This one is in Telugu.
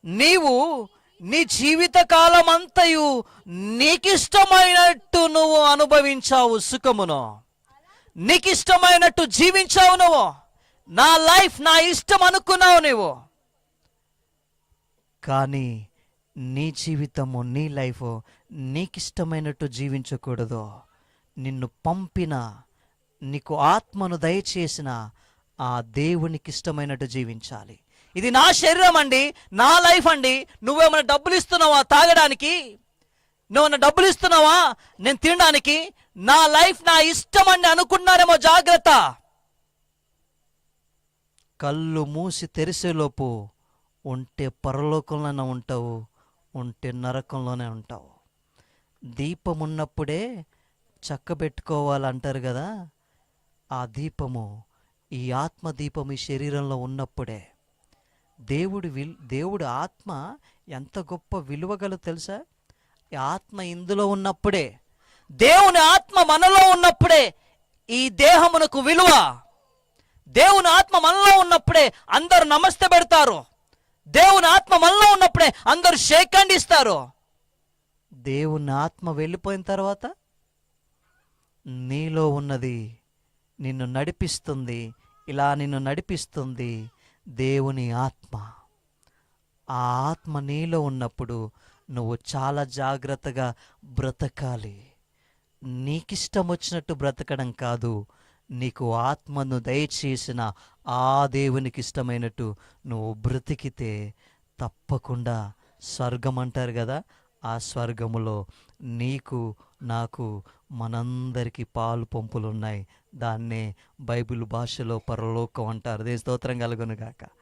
నీవు నీ జీవిత కాలమంతయు నీకిష్టమైనట్టు నువ్వు అనుభవించావు సుఖమును, నీకిష్టమైనట్టు జీవించావు. నువ్వు నా లైఫ్ నా ఇష్టం అనుకున్నావు నువ్వు. కానీ నీ జీవితము నీ లైఫ్ నీకిష్టమైనట్టు జీవించకూడదు. నిన్ను పంపిన, నీకు ఆత్మను దయచేసిన ఆ దేవునికి ఇష్టమైనట్టు జీవించాలి. ఇది నా శరీరం అండి, నా లైఫ్ అండి. నువ్వేమైనా డబ్బులు ఇస్తున్నావా తాగడానికి? నువ్వేమైనా డబ్బులు ఇస్తున్నావా నేను తినడానికి? నా లైఫ్ నా ఇష్టం అండి అనుకున్నారేమో, జాగ్రత్త. కళ్ళు మూసి తెరిసేలోపు ఉంటే పరలోకంలోనే ఉంటావు, ఉంటే నరకంలోనే ఉంటావు. దీపం ఉన్నప్పుడే చక్కబెట్టుకోవాలంటారు కదా, ఆ దీపము, ఈ ఆత్మ దీపం ఈ శరీరంలో ఉన్నప్పుడే దేవుడు ఆత్మ ఎంత గొప్ప విలువగల తెలుసా? ఈ ఆత్మ ఇందులో ఉన్నప్పుడే, దేవుని ఆత్మ మనలో ఉన్నప్పుడే ఈ దేహమునకు విలువ. దేవుని ఆత్మ మనలో ఉన్నప్పుడే అందరూ నమస్తే పెడతారు. దేవుని ఆత్మ మనలో ఉన్నప్పుడే అందరూ షేక్ హ్యాండ్ ఇస్తారు. దేవుని ఆత్మ వెళ్ళిపోయిన తర్వాత నీలో ఉన్నది నిన్ను నడిపిస్తుంది, ఇలా నిన్ను నడిపిస్తుంది దేవుని ఆత్మ. ఆ ఆత్మ నీలో ఉన్నప్పుడు నువ్వు చాలా జాగ్రత్తగా బ్రతకాలి. నీకిష్టం వచ్చినట్టు బ్రతకడం కాదు, నీకు ఆత్మను దయచేసిన ఆ దేవునికి ఇష్టమైనట్టు నువ్వు బ్రతికితే తప్పకుండా స్వర్గం అంటారు కదా, ఆ స్వర్గములో నీకు నాకు మనందరికీ పాలు పంపులు ఉన్నాయి. దాన్నే బైబిల్ భాషలో పరలోకం అంటారు. స్తోత్రం కలుగును గాక.